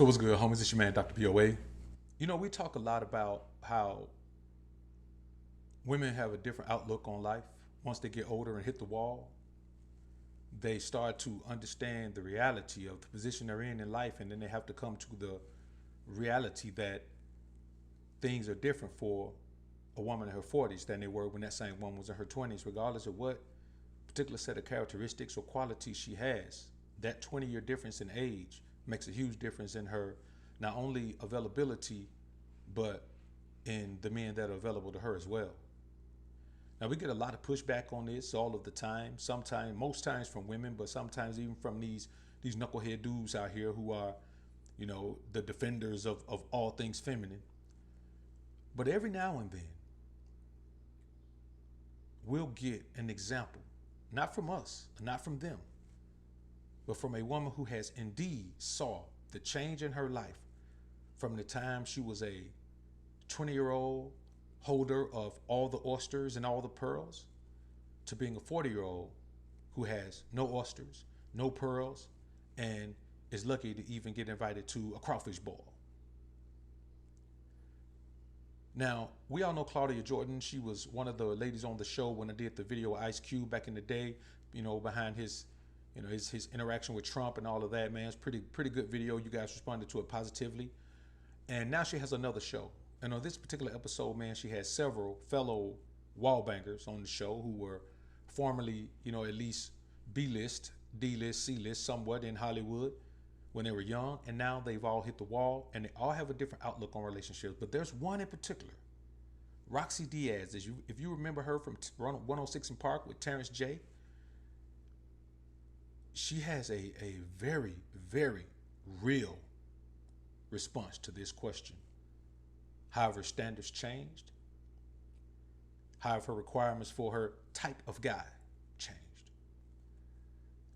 So what's good, homies? It's your man, Dr. POA. You know, we talk a lot about how women have a different outlook on life. Once they get older and hit the wall, they start to understand the reality of the position they're in life, and then they have to come to the reality that things are different for a woman in her 40s than they were when that same woman was in her 20s, regardless of what particular set of characteristics or qualities she has. That 20-year difference in age makes a huge difference in her, not only availability, but in the men that are available to her as well. Now, we get a lot of pushback on this all of the time, sometimes, most times from women, but sometimes even from these knucklehead dudes out here who are, you know, the defenders of all things feminine. But every now and then, we'll get an example, not from us, not from them, but from a woman who has indeed saw the change in her life from the time she was a 20-year-old holder of all the oysters and all the pearls to being a 40-year-old who has no oysters, no pearls, and is lucky to even get invited to a crawfish ball. Now, we all know Claudia Jordan. She was one of the ladies on the show when I did the video with Ice Cube back in the day, you know, behind his interaction with Trump and all of that, man. It's pretty good video. You guys responded to it positively. And now she has another show. And on this particular episode, man, she has several fellow wall bangers on the show who were formerly, you know, at least B-list, D-list, C-list, somewhat in Hollywood when they were young. And now they've all hit the wall and they all have a different outlook on relationships. But there's one in particular, Roxy Diaz. If you remember her from 106 in Park with Terrence J, she has a very, very real response to this question. How have her standards changed? How have her requirements for her type of guy changed?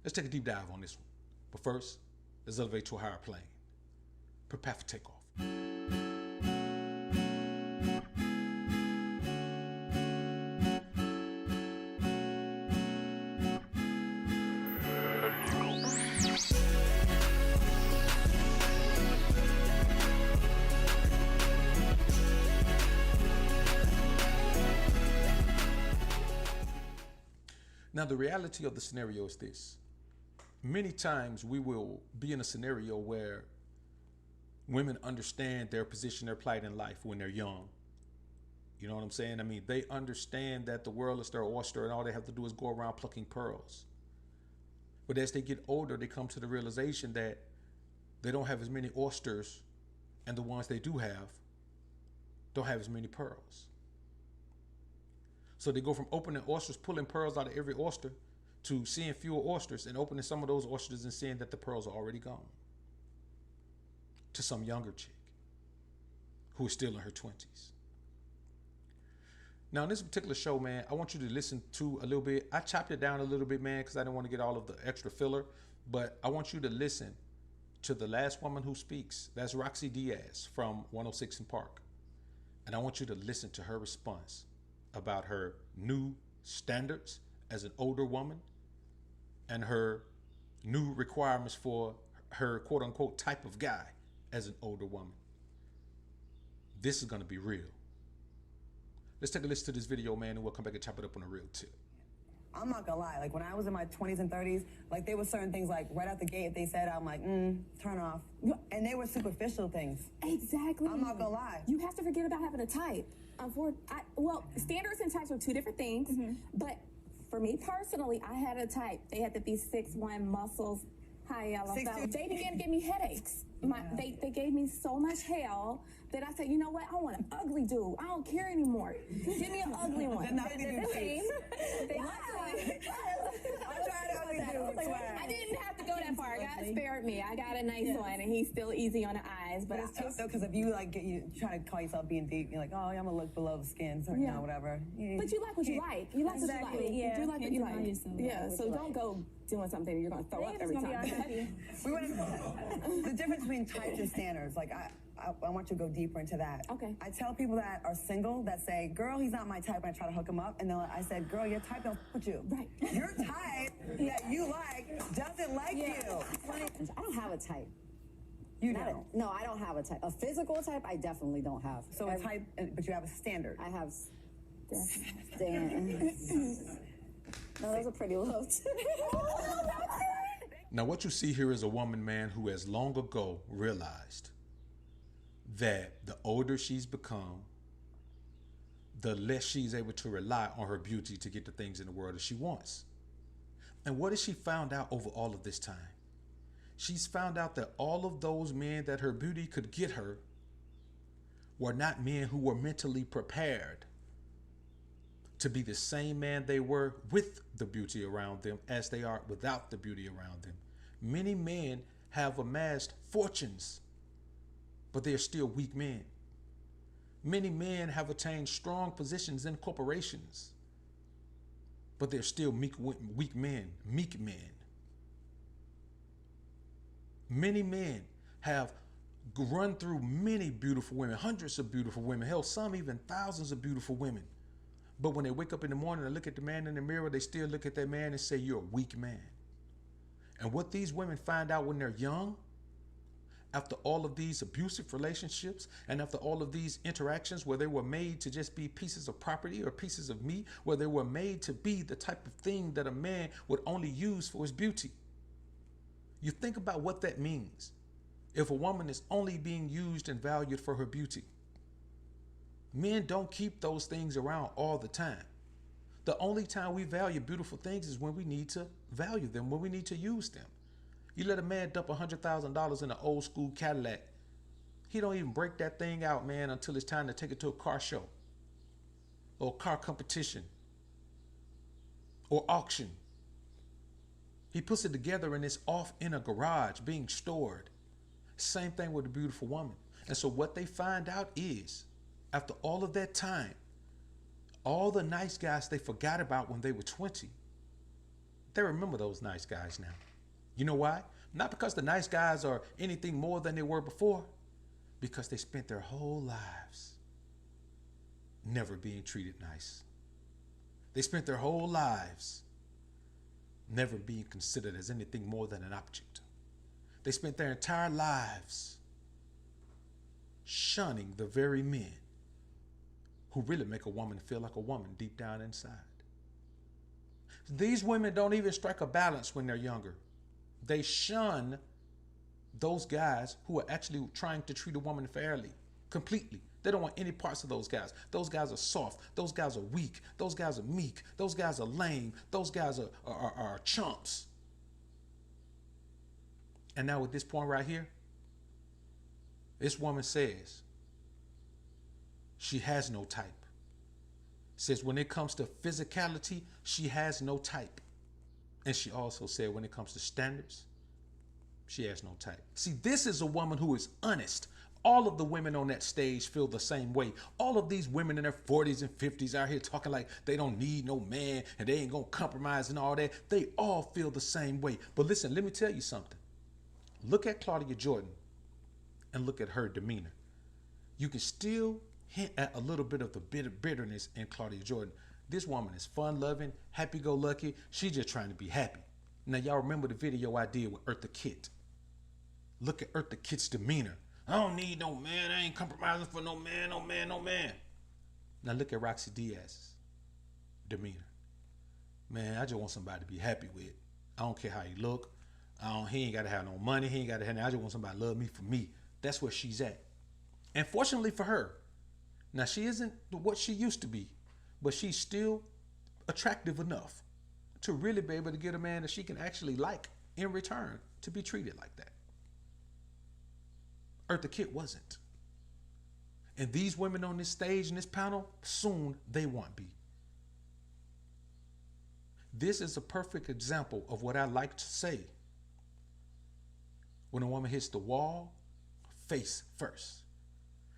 Let's take a deep dive on this one. But first, let's elevate to a higher plane. Prepare for takeoff. Now, the reality of the scenario is this. Many times we will be in a scenario where women understand their position, their plight in life when they're young. You know what I'm saying? I mean, they understand that the world is their oyster and all they have to do is go around plucking pearls. But as they get older, they come to the realization that they don't have as many oysters, and the ones they do have don't have as many pearls. So they go from opening oysters, pulling pearls out of every oyster, to seeing fewer oysters and opening some of those oysters and seeing that the pearls are already gone. To some younger chick who is still in her 20s. Now, in this particular show, man, I want you to listen to a little bit. I chopped it down a little bit, man, because I didn't want to get all of the extra filler. But I want you to listen to the last woman who speaks. That's Rocsi Diaz from 106 in Park. And I want you to listen to her response about her new standards as an older woman and her new requirements for her quote unquote type of guy as an older woman. This is gonna be real. Let's take a listen to this video, man, and we'll come back and chop it up on a real tip. I'm not gonna lie, like when I was in my 20s and 30s, like there were certain things like right out the gate, if they said, I'm like, turn off. And they were superficial things. Exactly. I'm not gonna lie. You have to forget about having a type. Well, standards and types are two different things, but for me personally, I had a type. They had to be 6'1", muscles, high yellow. They began to give me headaches. They gave me so much hell that I said, you know what? I want an ugly dude. I don't care anymore. Give me an ugly one. I didn't have to go that far. God spared me. I got a nice one, and he's still easy on the eyes. But it's tough though, because if you like you try to call yourself being deep, you're like, oh, I'm gonna look below the skin, so you know, whatever. But you like what you like. You like what you like. Yeah. You like what you like. Yeah. So don't go doing something you're gonna throw up every time. The difference between types and standards, like I want you to go deeper into that. Okay. I tell people that are single that say, girl, he's not my type, and I try to hook him up, and then I said, girl, your type don't with you. Right. Your type that you like doesn't like you. I don't have a type. You don't? No, I don't have a type. A physical type, I definitely don't have. So a type, but you have a standard. I have No, those are pretty low. Now, what you see here is a woman, man, who has long ago realized that the older she's become, the less she's able to rely on her beauty to get the things in the world that she wants. And what has she found out over all of this time? She's found out that all of those men that her beauty could get her were not men who were mentally prepared to be the same man they were with the beauty around them as they are without the beauty around them. Many men have amassed fortunes, but they're still weak men. Many men have attained strong positions in corporations, but they're still weak men, meek men. Many men have run through many beautiful women, hundreds of beautiful women, hell, some even thousands of beautiful women. But when they wake up in the morning and look at the man in the mirror, they still look at that man and say, you're a weak man. And what these women find out when they're young, after all of these abusive relationships and after all of these interactions where they were made to just be pieces of property or pieces of meat, where they were made to be the type of thing that a man would only use for his beauty. You think about what that means if a woman is only being used and valued for her beauty. Men don't keep those things around all the time. The only time we value beautiful things is when we need to value them, when we need to use them. You let a man dump $100,000 in an old school Cadillac. He don't even break that thing out, man, until it's time to take it to a car show or a car competition or auction. He puts it together and it's off in a garage being stored. Same thing with a beautiful woman. And so what they find out is, after all of that time, all the nice guys they forgot about when they were 20, they remember those nice guys now. You know why? Not because the nice guys are anything more than they were before, because they spent their whole lives never being treated nice. They spent their whole lives never being considered as anything more than an object. They spent their entire lives shunning the very men who really make a woman feel like a woman deep down inside. These women don't even strike a balance when they're younger. They shun those guys who are actually trying to treat a woman fairly, completely. They don't want any parts of those guys. Those guys are soft. Those guys are weak. Those guys are meek. Those guys are lame. Those guys are chumps. And now at this point right here, this woman says she has no type. Says when it comes to physicality, she has no type. And she also said when it comes to standards, she has no type. See, this is a woman who is honest. All of the women on that stage feel the same way. All of these women in their 40s and 50s out here talking like they don't need no man and they ain't gonna compromise and all that. They all feel the same way. But listen, let me tell you something. Look at Claudia Jordan and look at her demeanor. You can still hint at a little bit of the bitterness in Claudia Jordan. This woman is fun-loving, happy-go-lucky. She's just trying to be happy. Now, y'all remember the video I did with Eartha Kitt. Look at Eartha Kitt's demeanor. I don't need no man. I ain't compromising for no man, no man, no man. Now, look at Roxy Diaz's demeanor. Man, I just want somebody to be happy with. I don't care how he look. He ain't got to have no money. He ain't got to have. I just want somebody to love me for me. That's where she's at. And fortunately for her, now she isn't what she used to be, but she's still attractive enough to really be able to get a man that she can actually like in return to be treated like that. Eartha Kitt wasn't. And these women on this stage in this panel, soon they won't be. This is a perfect example of what I like to say. When a woman hits the wall, face first.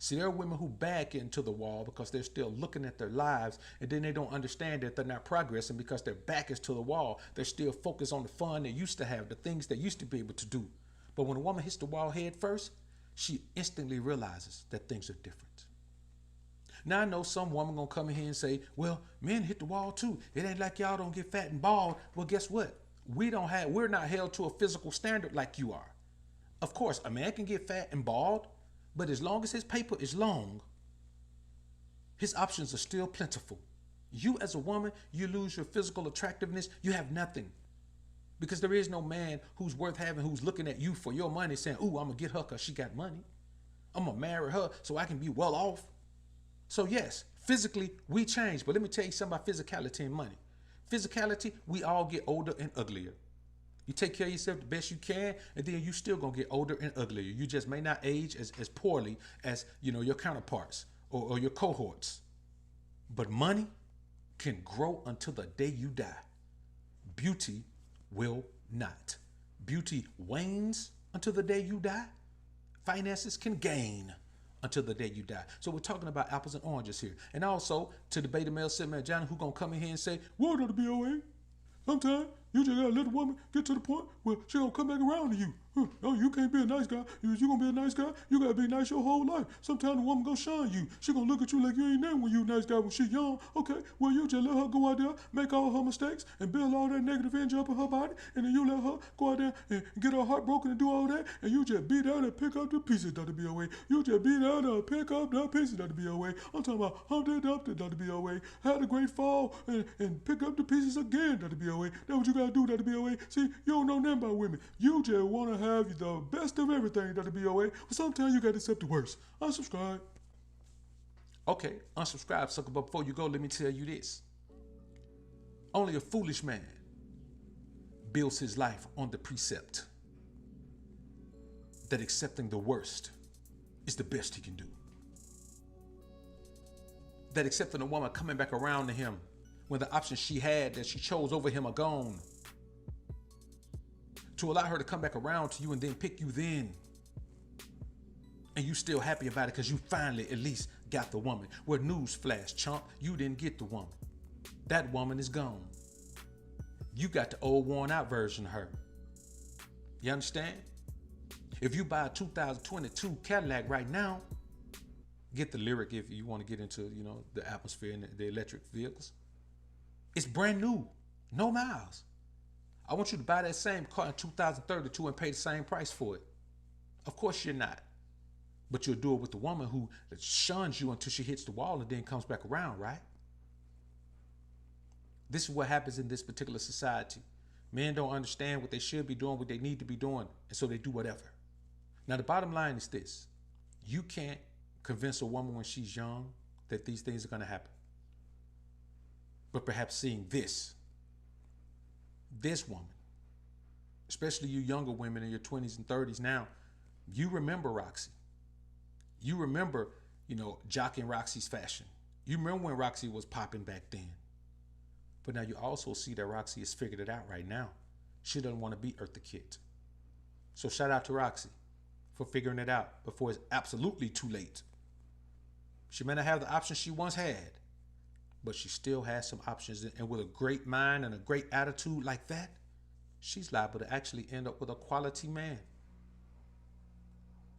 See, there are women who back into the wall because they're still looking at their lives, and then they don't understand that they're not progressing because their back is to the wall. They're still focused on the fun they used to have, the things they used to be able to do. But when a woman hits the wall head first, she instantly realizes that things are different. Now I know some woman gonna come in here and say, well, men hit the wall too. It ain't like y'all don't get fat and bald. Well, guess what? We're not held to a physical standard like you are. Of course, a man can get fat and bald, but as long as his paper is long, his options are still plentiful. You as a woman, you lose your physical attractiveness, you have nothing. Because there is no man who's worth having who's looking at you for your money saying, ooh, I'm going to get her because she got money. I'm going to marry her so I can be well off. So yes, physically we change, but let me tell you something about physicality and money. Physicality, we all get older and uglier. You take care of yourself the best you can, and then you still going to get older and uglier. You just may not age as poorly as, your counterparts or your cohorts. But money can grow until the day you die. Beauty will not. Beauty wanes until the day you die. Finances can gain until the day you die. So we're talking about apples and oranges here. And also to the beta male sitting man Johnny who gonna come in here and say, what are the BOA? Sometimes you just gotta let the woman get to the point where she gonna come back around to you. No, you can't be a nice guy. You gonna be a nice guy, you gotta be nice your whole life. Sometimes the woman gonna shine you. She gonna look at you like you ain't nothing when you a nice guy when she young. Okay, well you just let her go out there, make all her mistakes, and build all that negative energy up in her body, and then you let her go out there and get her heart broken and do all that, and you just beat out and pick up the pieces that be away. You just beat out and pick up the pieces that be away. I'm talking about humped up that be away. Had a great fall and pick up the pieces again that be away. That's what you gotta do that be away. See, you don't know nothing about women. You just wanna have the best of everything that'll be away, but sometimes you gotta accept the worst. Unsubscribe. Okay, unsubscribe, sucker, but before you go, let me tell you this. Only a foolish man builds his life on the precept that accepting the worst is the best he can do. That accepting a woman coming back around to him when the options she had that she chose over him are gone. To allow her to come back around to you and then pick you then. And you still happy about it because you finally at least got the woman. Well, newsflash, chump, you didn't get the woman. That woman is gone. You got the old worn out version of her. You understand? If you buy a 2022 Cadillac right now, get the lyric if you want to get into, the atmosphere and the electric vehicles. It's brand new, no miles. I want you to buy that same car in 2032 and pay the same price for it. Of course you're not. But you'll do it with the woman who shuns you until she hits the wall and then comes back around, right? This is what happens in this particular society. Men don't understand what they should be doing, what they need to be doing, and so they do whatever. Now the bottom line is this. You can't convince a woman when she's young that these things are going to happen. But perhaps seeing this woman, especially you younger women in your 20s and 30s now, you remember Roxy. You remember, jocking Roxy's fashion. You remember when Roxy was popping back then. But now you also see that Roxy has figured it out right now. She doesn't want to be Eartha Kitt. So shout out to Roxy for figuring it out before it's absolutely too late. She may not have the options she once had, but she still has some options. And with a great mind and a great attitude like that, she's liable to actually end up with a quality man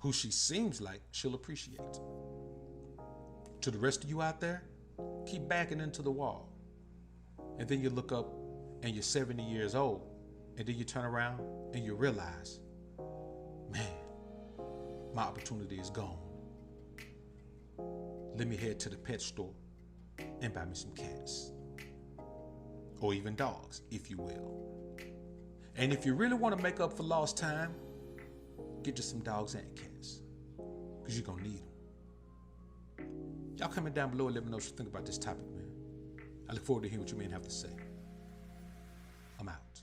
who she seems like she'll appreciate. To the rest of you out there, keep backing into the wall. And then you look up and you're 70 years old, and then you turn around and you realize, man, my opportunity is gone. Let me head to the pet store and buy me some cats. Or even dogs, if you will. And if you really want to make up for lost time, get you some dogs and cats. Because you're going to need them. Y'all comment down below and let me know what you think about this topic, man. I look forward to hearing what you men have to say. I'm out.